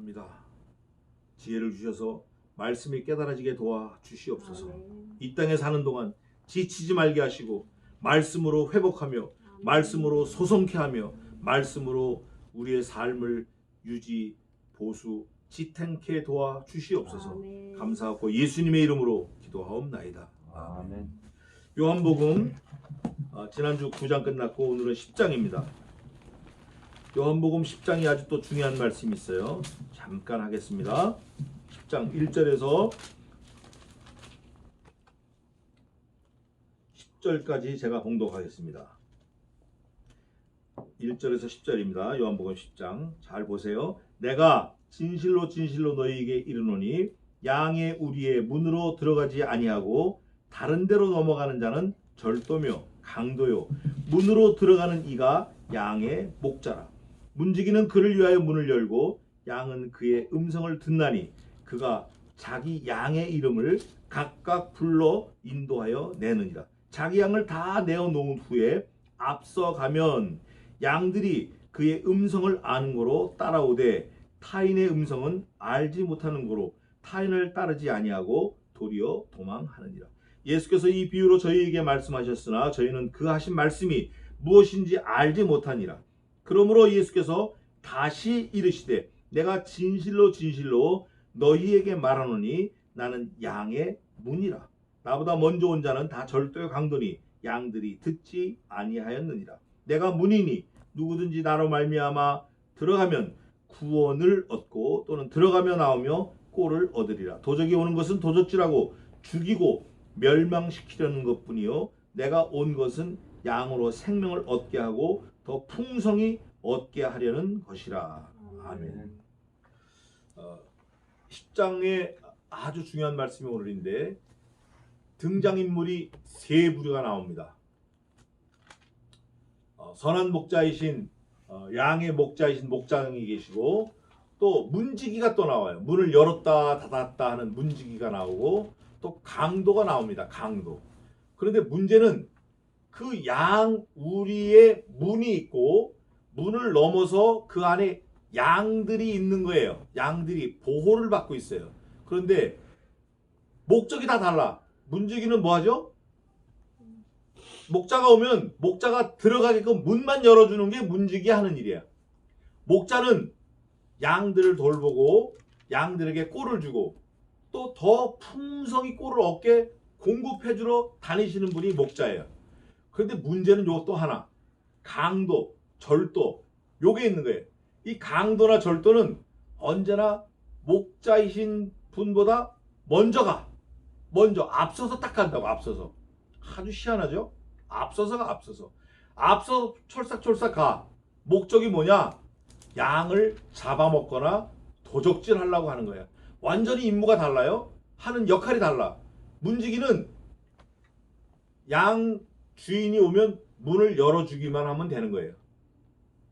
기도합니다. 지혜를 주셔서 말씀이 깨달아지게 도와 주시옵소서. 이 땅에 사는 동안 지치지 말게 하시고 말씀으로 회복하며 말씀으로 소성케 하며 말씀으로 우리의 삶을 유지 보수 지탱케 도와 주시옵소서. 감사하고 예수님의 이름으로 기도하옵나이다. 아멘. 요한복음 지난주 9장 끝났고 오늘은 10장입니다. 요한복음 10장이 아주 또 중요한 말씀이 있어요. 잠깐 하겠습니다. 10장 1절에서 10절까지 제가 봉독하겠습니다. 1절에서 10절입니다. 요한복음 10장 잘 보세요. 내가 진실로 진실로 너희에게 이르노니 양의 우리의 문으로 들어가지 아니하고 다른 데로 넘어가는 자는 절도며 강도요 문으로 들어가는 이가 양의 목자라. 문지기는 그를 위하여 문을 열고 양은 그의 음성을 듣나니 그가 자기 양의 이름을 각각 불러 인도하여 내느니라. 자기 양을 다 내어 놓은 후에 앞서가면 양들이 그의 음성을 아는 거로 따라오되 타인의 음성은 알지 못하는 거로 타인을 따르지 아니하고 도리어 도망하느니라. 예수께서 이 비유로 저희에게 말씀하셨으나 저희는 그 하신 말씀이 무엇인지 알지 못하니라. 그러므로 예수께서 다시 이르시되 내가 진실로 진실로 너희에게 말하노니 나는 양의 문이라. 나보다 먼저 온 자는 다 절도의 강도니 양들이 듣지 아니하였느니라. 내가 문이니 누구든지 나로 말미암아 들어가면 구원을 얻고 또는 들어가며 나오며 꼴을 얻으리라. 도적이 오는 것은 도적질하고 죽이고 멸망시키려는 것뿐이요 내가 온 것은 양으로 생명을 얻게 하고 더 풍성히 얻게 하려는 것이라. 아멘. 10장에 아주 중요한 말씀이 오늘인데 등장인물이 세 부류가 나옵니다. 선한 목자이신 양의 목자이신 목장이 계시고 또 문지기가 또 나와요. 문을 열었다 닫았다 하는 문지기가 나오고 또 강도가 나옵니다. 강도. 그런데 문제는 그 양 우리의 문이 있고 문을 넘어서 그 안에 양들이 있는 거예요. 양들이 보호를 받고 있어요. 그런데 목적이 다 달라. 문지기는 뭐 하죠? 목자가 오면 목자가 들어가게끔 문만 열어주는 게 문지기 하는 일이야. 목자는 양들을 돌보고 양들에게 꼴을 주고 또 더 풍성히 꼴을 얻게 공급해주러 다니시는 분이 목자예요. 그런데 문제는 이것도 하나. 강도, 절도 요게 있는 거예요. 이 강도나 절도는 언제나 목자이신 분보다 먼저 가. 먼저 앞서서 딱 간다고. 앞서서. 아주 희한하죠? 앞서서가 앞서서. 앞서 철싹철싹 가. 목적이 뭐냐? 양을 잡아먹거나 도적질 하려고 하는 거야. 완전히 임무가 달라요. 하는 역할이 달라. 문지기는 양 주인이 오면 문을 열어주기만 하면 되는 거예요.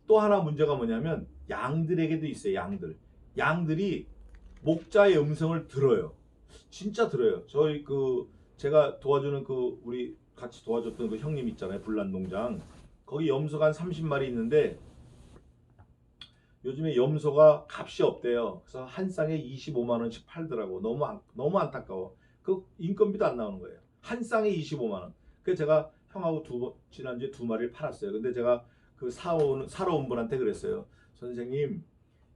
또 하나 문제가 뭐냐면 양들에게도 있어요. 양들이 목자의 음성을 들어요. 진짜 들어요. 저희 제가 도와주는 우리 같이 도와줬던 그 형님 있잖아요. 불란농장. 거기 염소가 한 30마리 있는데 요즘에 염소가 값이 없대요. 그래서 한 쌍에 25만 원씩 팔더라고. 너무 안타까워. 그 인건비도 안 나오는 거예요. 한 쌍에 25만 원. 그래서 제가 형하고 지난주에 2마리를 팔았어요. 근데 제가 사러 온 분한테 그랬어요. 선생님,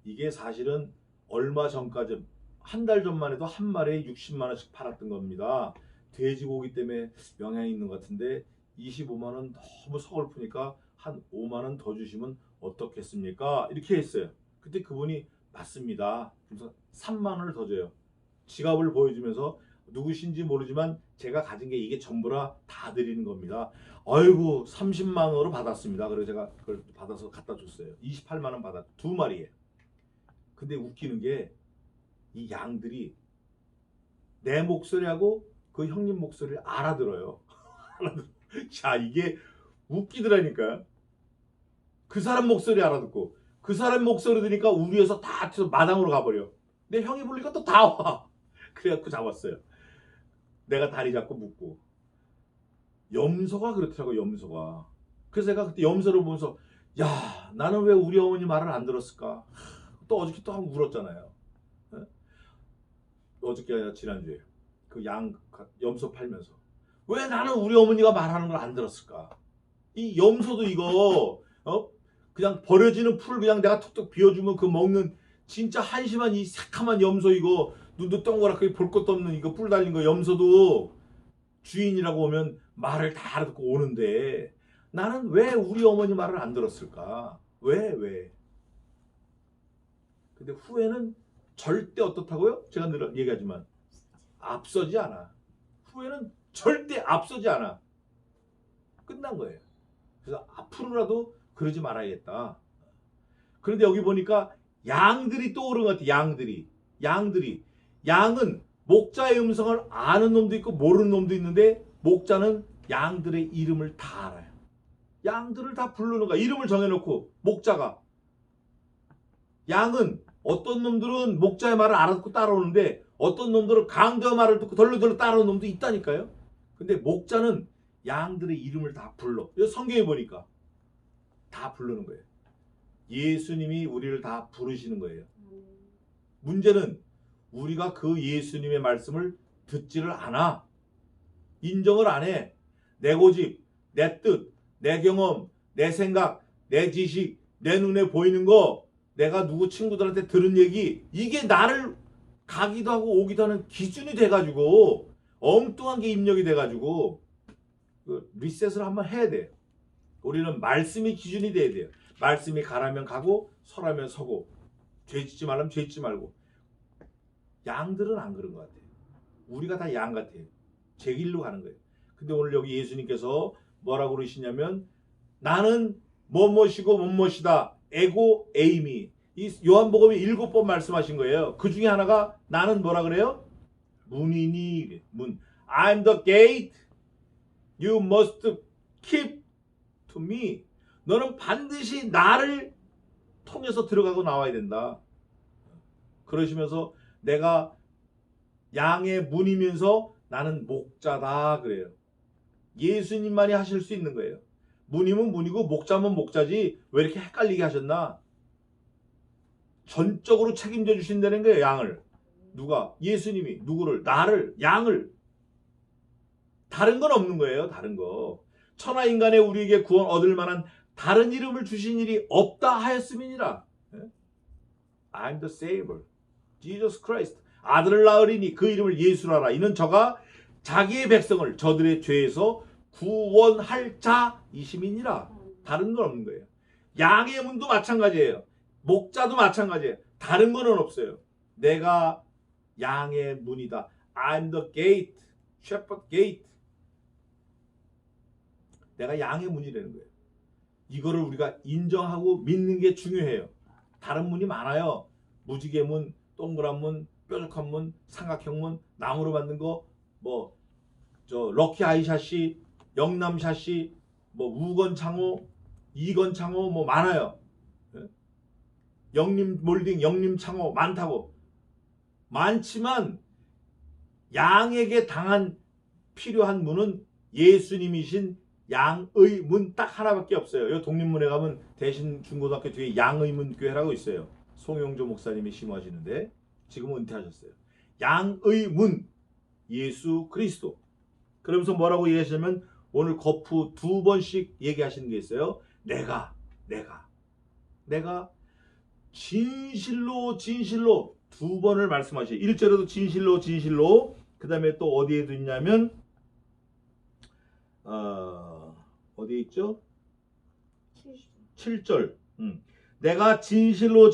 이게 사실은 얼마 전까지 한 달 전만 해도 한 마리에 60만 원씩 팔았던 겁니다. 돼지고기 때문에 영향이 있는 것 같은데 25만 원 너무 서글프니까 한 5만 원 더 주시면 어떻겠습니까? 이렇게 했어요. 그때 그분이 맞습니다. 그래서 3만 원을 더 줘요. 지갑을 보여주면서 누구신지 모르지만 제가 가진 게 이게 전부라 다 드리는 겁니다. 아이고 30만 원으로 받았습니다. 그래서 제가 그걸 받아서 갖다 줬어요. 28만 원 받았 2마리에. 근데 웃기는 게 이 양들이 내 목소리하고 그 형님 목소리를 알아들어요. 자, 이게 웃기더라니까. 그 사람 목소리 알아듣고 그 사람 목소리 들으니까 우리에서 다 마당으로 가버려. 내 형이 부르니까 또 다 와. 그래갖고 잡았어요. 내가 다리 잡고 묶고. 염소가 그렇더라고. 염소가. 그래서 내가 그때 염소를 보면서 야, 나는 왜 우리 어머니 말을 안 들었을까? 또 어저께 또 한번 울었잖아요. 예? 어저께 아니라 지난주에 그 양 염소 팔면서 왜 나는 우리 어머니가 말하는 걸 안 들었을까? 이 염소도 이거 그냥 버려지는 풀 그냥 내가 툭툭 비워주면 그 먹는 진짜 한심한 이 새카만 염소 이거 눈도 동그랗게 볼 것도 없는 이거 뿔 달린 거 염소도 주인이라고 오면 말을 다 알아듣고 오는데 나는 왜 우리 어머니 말을 안 들었을까? 왜? 근데 후회는 절대 어떻다고요? 제가 늘 얘기하지만 앞서지 않아. 후회는 절대 앞서지 않아. 끝난 거예요. 그래서 앞으로라도 그러지 말아야겠다. 그런데 여기 보니까 양들이 떠오른 것 같아. 양은 목자의 음성을 아는 놈도 있고 모르는 놈도 있는데 목자는 양들의 이름을 다 알아요. 양들을 다 부르는 거야. 이름을 정해놓고 목자가. 양은 어떤 놈들은 목자의 말을 알아듣고 따라오는데 어떤 놈들은 강도의 말을 듣고 덜렁덜렁 따라오는 놈도 있다니까요. 근데 목자는 양들의 이름을 다 불러. 성경에 보니까 다 부르는 거예요. 예수님이 우리를 다 부르시는 거예요. 문제는 우리가 그 예수님의 말씀을 듣지를 않아. 인정을 안 해. 내 고집, 내 뜻, 내 경험, 내 생각, 내 지식, 내 눈에 보이는 거, 내가 누구 친구들한테 들은 얘기, 이게 나를 가기도 하고 오기도 하는 기준이 돼가지고 엉뚱한 게 입력이 돼가지고 리셋을 한번 해야 돼요. 우리는 말씀이 기준이 돼야 돼요. 말씀이 가라면 가고 서라면 서고 죄 짓지 말라면 죄 짓지 말고. 양들은 안 그런 것 같아요. 우리가 다 양 같아요. 제 길로 가는 거예요. 근데 오늘 여기 예수님께서 뭐라고 그러시냐면 나는 뭐뭐시고 뭐뭐시다. 에고 에이미. 이 요한복음에 7번 말씀하신 거예요. 그 중에 하나가 나는 뭐라 그래요? 문이니 문. I'm the gate. You must keep to me. 너는 반드시 나를 통해서 들어가고 나와야 된다. 그러시면서 내가 양의 문이면서 나는 목자다 그래요. 예수님만이 하실 수 있는 거예요. 문이면 문이고 목자면 목자지 왜 이렇게 헷갈리게 하셨나? 전적으로 책임져 주신다는 거예요. 양을. 누가? 예수님이. 누구를? 나를. 양을. 다른 건 없는 거예요. 다른 거. 천하인간의 우리에게 구원 얻을 만한 다른 이름을 주신 일이 없다 하였음이니라. I'm the Savior. Jesus Christ. 아들을 낳으리니 그 이름을 예수라라. 이는 저가 자기의 백성을 저들의 죄에서 구원할 자이심이니라. 다른 건 없는 거예요. 양의 문도 마찬가지예요. 목자도 마찬가지예요. 다른 거는 없어요. 내가 양의 문이다. I'm the gate. Shepherd gate. 내가 양의 문이라는 거예요. 이거를 우리가 인정하고 믿는 게 중요해요. 다른 문이 많아요. 무지개 문, 동그란 문, 뾰족한 문, 삼각형 문, 나무로 만든 거, 럭키 아이샷이, 영남샷이, 우건창호, 이건창호 많아요. 영림 몰딩, 영림창호 많다고. 많지만 양에게 필요한 문은 예수님이신 양의 문 딱 하나밖에 없어요. 이 독립문에 가면 대신 중고등학교 뒤에 양의 문 교회라고 있어요. 송영조 목사님이 심호하시는데 지금은 은퇴하셨어요. 양의 문 예수 그리스도. 그러면서 뭐라고 얘기하시냐면 오늘 거푸 2번씩 얘기하시는 게 있어요. 내가 진실로 2번을 말씀하셔요. 1절에도 진실로 그 다음에 또 어디에도 있냐면 어디 있죠? 7절. 내가 진실로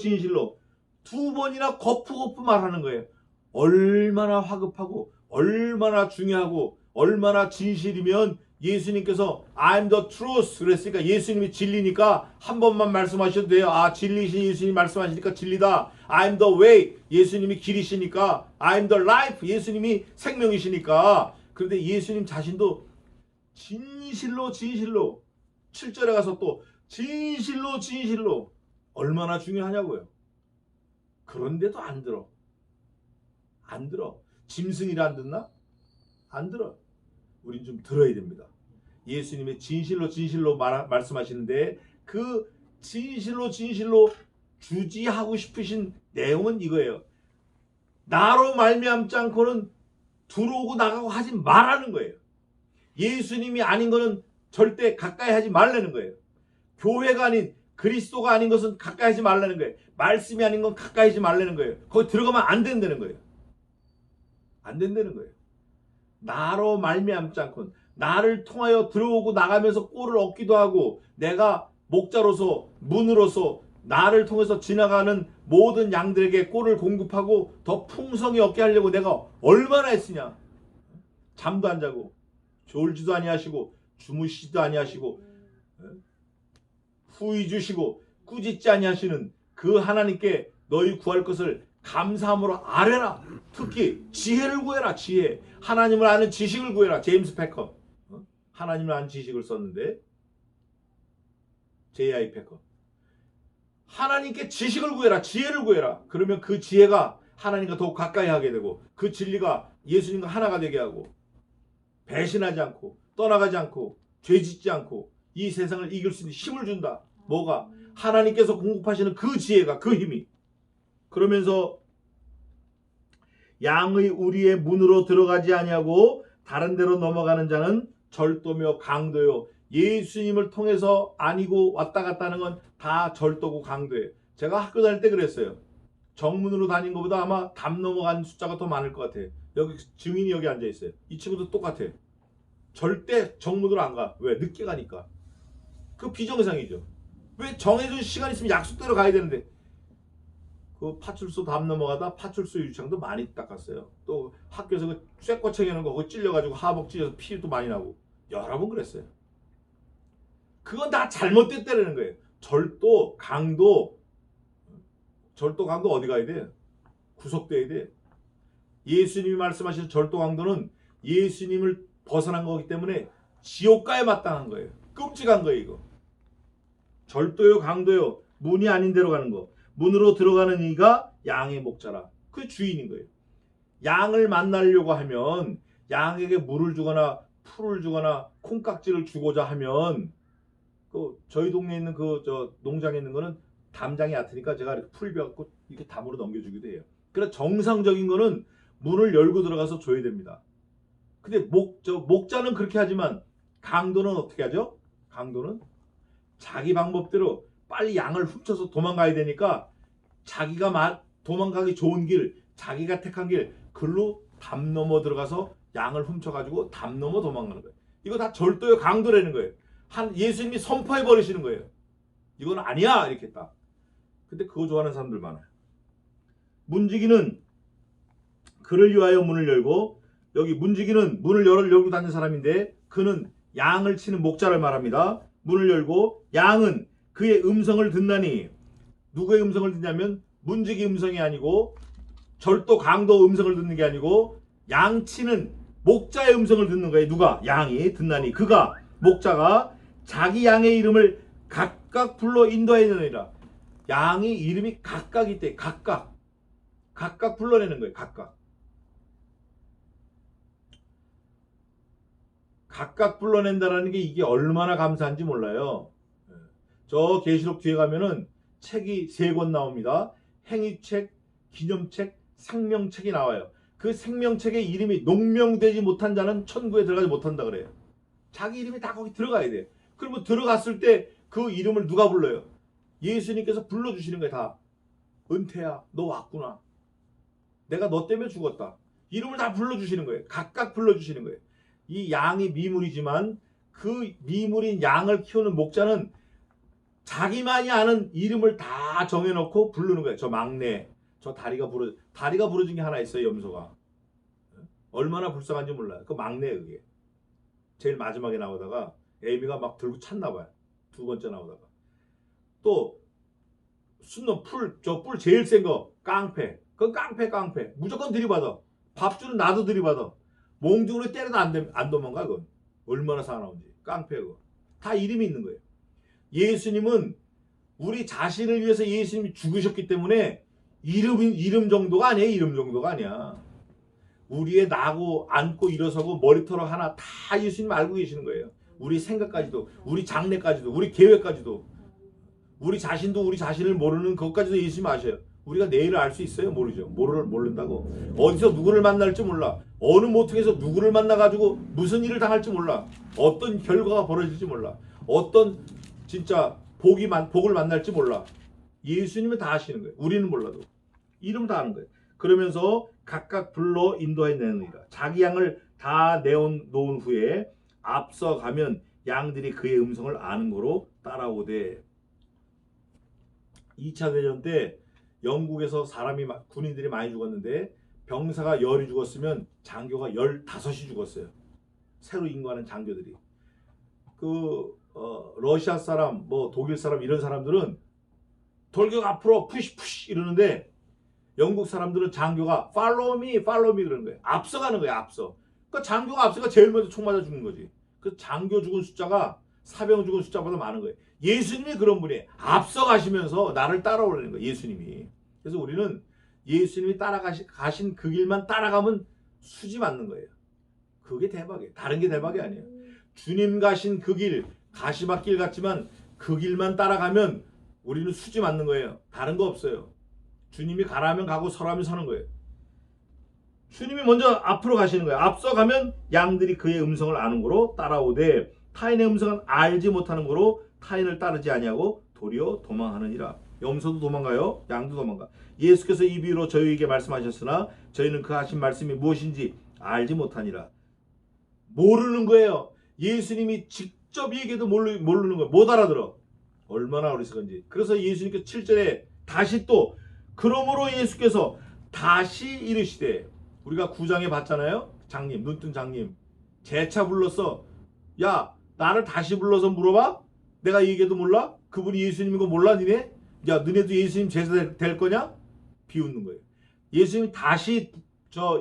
2번이나 거푸 말하는 거예요. 얼마나 화급하고 얼마나 중요하고 얼마나 진실이면 예수님께서 I'm the truth 그랬으니까 예수님이 진리니까 한 번만 말씀하셔도 돼요. 진리신 예수님 말씀하시니까 진리다. I'm the way 예수님이 길이시니까 I'm the life 예수님이 생명이시니까. 그런데 예수님 자신도 진실로 7절에 가서 또 진실로 얼마나 중요하냐고요. 그런데도 안 들어. 짐승이라 안 듣나? 안 들어. 우린 좀 들어야 됩니다. 예수님의 진실로 말씀하시는데 그 진실로 주지하고 싶으신 내용은 이거예요. 나로 말미암지 않고는 들어오고 나가고 하지 말라는 거예요. 예수님이 아닌 거는 절대 가까이 하지 말라는 거예요. 교회가 아닌 그리스도가 아닌 것은 가까이 하지 말라는 거예요. 말씀이 아닌 건 가까이 하지 말라는 거예요. 거기 들어가면 안 된다는 거예요. 안 된다는 거예요. 나로 말미암지 않고는, 나를 통하여 들어오고 나가면서 꼴을 얻기도 하고, 내가 목자로서 문으로서 나를 통해서 지나가는 모든 양들에게 꼴을 공급하고 더 풍성히 얻게 하려고 내가 얼마나 했으냐. 잠도 안 자고 졸지도 아니하시고 주무시지도 아니하시고 후히 주시고 꾸짖지 아니하시는 그 하나님께 너희 구할 것을 감사함으로 아뢰라. 특히 지혜를 구해라. 지혜. 하나님을 아는 지식을 구해라. 제임스 패커. 하나님을 아는 지식을 썼는데, J.I. 패커. 하나님께 지식을 구해라. 지혜를 구해라. 그러면 그 지혜가 하나님과 더욱 가까이 하게 되고, 그 진리가 예수님과 하나가 되게 하고, 배신하지 않고 떠나가지 않고 죄짓지 않고 이 세상을 이길 수 있는 힘을 준다. 뭐가? 하나님께서 공급하시는 그 지혜가, 그 힘이. 그러면서 양의 우리의 문으로 들어가지 아니하고 다른 데로 넘어가는 자는 절도며 강도요. 예수님을 통해서 아니고 왔다 갔다 하는 건 다 절도고 강도예요. 제가 학교 다닐 때 그랬어요. 정문으로 다닌 것보다 아마 담 넘어간 숫자가 더 많을 것 같아요. 여기 증인이 여기 앉아 있어요. 이 친구도 똑같아요. 절대 정문으로 안 가. 왜? 늦게 가니까. 그 비정상이죠. 왜? 정해진 시간 있으면 약속대로 가야 되는데. 그 파출소 담 넘어가다 파출소 유리창도 많이 닦았어요. 또 학교에서 그 쇠꼬챙이 하는 거 그거 찔려가지고 하복 찢어서 피도 많이 나고 여러 번 그랬어요. 그건 다 잘못됐다는 거예요. 절도, 강도 어디 가야 돼? 구속돼야 돼. 예수님이 말씀하신 절도, 강도는 예수님을 벗어난 거기 때문에 지옥가에 마땅한 거예요. 끔찍한 거예요, 이거. 절도요, 강도요, 문이 아닌 데로 가는 거. 문으로 들어가는 이가 양의 목자라. 그 주인인 거예요. 양을 만나려고 하면, 양에게 물을 주거나 풀을 주거나 콩깍지를 주고자 하면, 저희 동네에 있는 농장에 있는 거는 담장이 얕으니까 제가 이렇게 풀 벼갖고 이렇게 담으로 넘겨주기도 해요. 그래서 정상적인 거는 문을 열고 들어가서 줘야 됩니다. 근데 목자는 그렇게 하지만 강도는 어떻게 하죠? 강도는 자기 방법대로 빨리 양을 훔쳐서 도망가야 되니까 자기가 도망가기 좋은 길, 자기가 택한 길, 글로 담 넘어 들어가서 양을 훔쳐가지고 담 넘어 도망가는 거예요. 이거 다 절도요, 강도라는 거예요. 예수님이 선포해 버리시는 거예요. 이건 아니야, 이렇게 딱. 근데 그거 좋아하는 사람들 많아요. 문지기는 그를 위하여 문을 열고, 여기 문지기는 문을 열고 다니는 사람인데, 그는 양을 치는 목자를 말합니다. 문을 열고 양은 그의 음성을 듣나니, 누구의 음성을 듣냐면 문지기 음성이 아니고 절도 강도 음성을 듣는 게 아니고 양 치는 목자의 음성을 듣는 거예요. 누가? 양이 듣나니, 그가, 목자가 자기 양의 이름을 각각 불러 인도하느니라. 양이 이름이 각각이 때, 각각 불러내는 거예요. 각각 불러낸다라는 게 이게 얼마나 감사한지 몰라요. 저 계시록 뒤에 가면은 책이 3권 나옵니다. 행위책, 기념책, 생명책이 나와요. 그 생명책의 이름이 농명되지 못한 자는 천국에 들어가지 못한다 그래요. 자기 이름이 다 거기 들어가야 돼요. 그러면 들어갔을 때 그 이름을 누가 불러요? 예수님께서 불러주시는 거예요. 다. 은퇴야, 너 왔구나. 내가 너 때문에 죽었다. 이름을 다 불러주시는 거예요. 각각 불러주시는 거예요. 이 양이 미물이지만 그 미물인 양을 키우는 목자는 자기만이 아는 이름을 다 정해놓고 부르는 거예요. 저 막내, 저 다리가 부러진 게 하나 있어요. 염소가. 얼마나 불쌍한지 몰라요. 그 막내, 그게 제일 마지막에 나오다가 에이미가 막 들고 찼나 봐요. 2번째 나오다가 또 순놈 풀 제일 센 거 깡패. 그건 깡패 무조건 들이받아. 밥줄은 나도 들이받아. 몽둥이로 때려도 안 도망가. 그건 얼마나 사나운지. 깡패, 그거 다 이름이 있는 거예요. 예수님은 우리 자신을 위해서 예수님이 죽으셨기 때문에 이름 정도가 아니에요. 이름 정도가 아니야. 우리의 나고 앉고 일어서고 머리털어 하나 다 예수님 알고 계시는 거예요. 우리 생각까지도, 우리 장래까지도, 우리 계획까지도, 우리 자신도 우리 자신을 모르는 것까지도 예수님 아셔요. 우리가 내일을 알 수 있어요? 모르죠. 모른다고. 어디서 누구를 만날지 몰라. 어느 모퉁에서 누구를 만나가지고 무슨 일을 당할지 몰라. 어떤 결과가 벌어질지 몰라. 어떤 진짜 복을 만날지 몰라. 예수님은 다 아시는 거예요. 우리는 몰라도. 이름 다 아는 거예요. 그러면서 각각 불러 인도해 내느니라. 자기 양을 다 놓은 후에 앞서가면 양들이 그의 음성을 아는 거로 따라오되. 2차 대전 때 영국에서 군인들이 많이 죽었는데 병사가 10이 죽었으면 장교가 15이 죽었어요. 새로 인구하는 장교들이. 러시아 사람, 독일 사람 이런 사람들은 돌격 앞으로 푸시 이러는데 영국 사람들은 장교가 follow me 그러는 거예요. 앞서가는 거예요. 앞서. 그러니까 장교가 앞서가 제일 먼저 총 맞아 죽는 거지. 그 장교 죽은 숫자가 사병 죽은 숫자보다 많은 거예요. 예수님이 그런 분이에요. 앞서가시면서 나를 따라오라는 거예요. 예수님이. 그래서 우리는 예수님이 가신 그 길만 따라가면 수지 맞는 거예요. 그게 대박이에요. 다른 게 대박이 아니에요. 주님 가신 그 길, 가시밭길 같지만 그 길만 따라가면 우리는 수지 맞는 거예요. 다른 거 없어요. 주님이 가라면 가고 서라면 서는 거예요. 주님이 먼저 앞으로 가시는 거예요. 앞서가면 양들이 그의 음성을 아는 거로 따라오되 타인의 음성은 알지 못하는 거로 타인을 따르지 아니하고 도리어 도망하느니라. 염소도 도망가요. 양도 도망가. 예수께서 이 비유로 저희에게 말씀하셨으나 저희는 그 하신 말씀이 무엇인지 알지 못하니라. 모르는 거예요. 예수님이 직접 얘기해도 모르는 거예요. 못 알아들어. 얼마나 어리석은지. 그래서 예수님께서 7절에 다시 또 그러므로 예수께서 다시 이르시되, 우리가 9장에 봤잖아요. 장님, 눈뜬 장님 재차 불렀어. 야, 나를 다시 불러서 물어봐? 내가 얘기해도 몰라? 그분이 예수님인 거 몰라 니네? 야, 너네도 예수님 제자 될 거냐? 비웃는 거예요. 예수님이 다시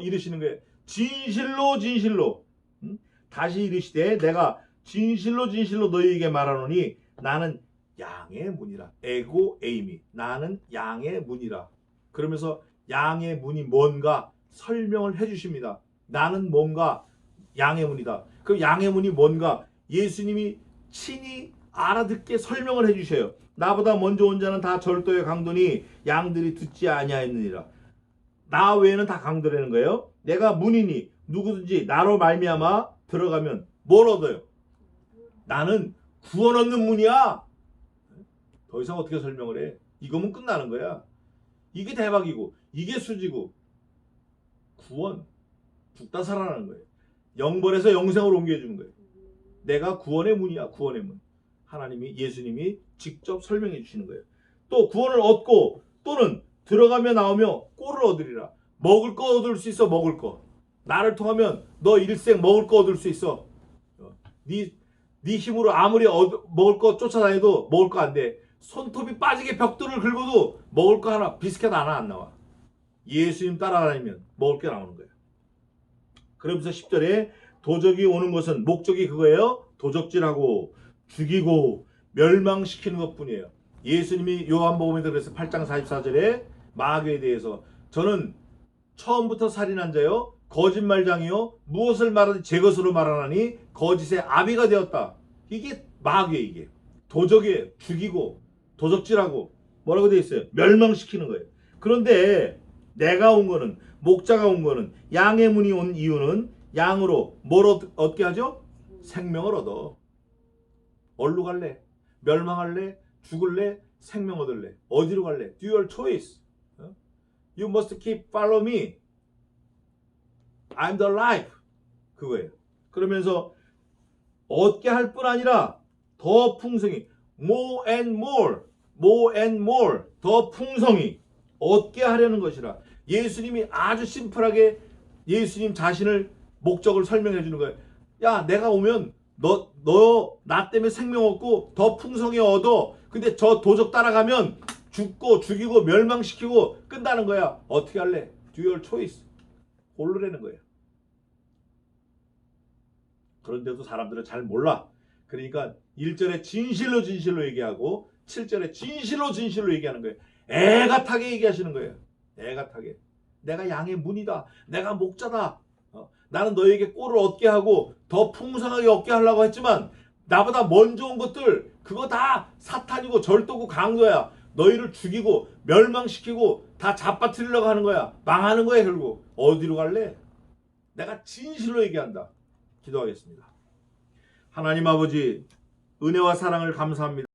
이르시는 거예요. 진실로 응? 다시 이르시되 내가 진실로 너희에게 말하노니 나는 양의 문이라. 에고 에이미. 나는 양의 문이라. 그러면서 양의 문이 뭔가 설명을 해주십니다. 나는 뭔가 양의 문이다. 그 양의 문이 뭔가 예수님이 친히 알아듣게 설명을 해주셔요. 나보다 먼저 온 자는 다 절도의 강도니 양들이 듣지 아니하였느니라. 나 외에는 다 강도라는 거예요. 내가 문이니 누구든지 나로 말미암아 들어가면 뭘 얻어요? 나는 구원 얻는 문이야. 더 이상 어떻게 설명을 해? 이거면 끝나는 거야. 이게 대박이고 이게 수지고 구원, 죽다 살아나는 거예요. 영벌에서 영생으로 옮겨주는 거예요. 내가 구원의 문이야. 구원의 문. 하나님이, 예수님이 직접 설명해 주시는 거예요. 또 구원을 얻고 또는 들어가며 나오며 꼴을 얻으리라. 먹을 거 얻을 수 있어. 먹을 거. 나를 통하면 너 일생 먹을 거 얻을 수 있어. 네 힘으로 아무리 먹을 거 쫓아다녀도 먹을 거 안 돼. 손톱이 빠지게 벽돌을 긁어도 먹을 거 하나, 비스켓 하나 안 나와. 예수님 따라다니면 먹을 게 나오는 거예요. 그러면서 10절에 도적이 오는 것은 목적이 그거예요. 도적질하고 죽이고 멸망시키는 것뿐이에요. 예수님이 요한복음에 그래서 8장 44절에 마귀에 대해서 저는 처음부터 살인한 자요 거짓말장이요 무엇을 말하든지 제 것으로 말하나니 거짓의 아비가 되었다. 이게 마귀예요. 이게 도적이에요. 죽이고 도적질하고 뭐라고 되어 있어요? 멸망시키는 거예요. 그런데 내가 온 거는, 목자가 온 거는, 양의 문이 온 이유는 양으로 뭘 얻게 하죠? 생명을 얻어. 어디로 갈래? 멸망할래? 죽을래? 생명 얻을래? 어디로 갈래? Do your choice. You must keep follow me. I'm the life. 그거예요. 그러면서 얻게 할 뿐 아니라 더 풍성히 more and more 더 풍성히 얻게 하려는 것이라. 예수님이 아주 심플하게 예수님 자신을 목적을 설명해 주는 거예요. 야, 내가 오면 너 나 때문에 생명 얻고 더 풍성히 얻어. 근데 저 도적 따라가면 죽고 죽이고 멸망시키고 끝나는 거야. 어떻게 할래? Do your choice. 고르라는 거예요. 그런데도 사람들은 잘 몰라. 그러니까 1절에 진실로 얘기하고 7절에 진실로 얘기하는 거예요. 애가 타게 얘기하시는 거예요. 애가 타게. 내가 양의 문이다. 내가 목자다. 나는 너에게 꼴을 얻게 하고 더 풍성하게 얻게 하려고 했지만 나보다 먼저 온 것들 그거 다 사탄이고 절도고 강도야. 너희를 죽이고 멸망시키고 다 잡아뜨리려고 하는 거야. 망하는 거야 결국. 어디로 갈래? 내가 진실로 얘기한다. 기도하겠습니다. 하나님 아버지, 은혜와 사랑을 감사합니다.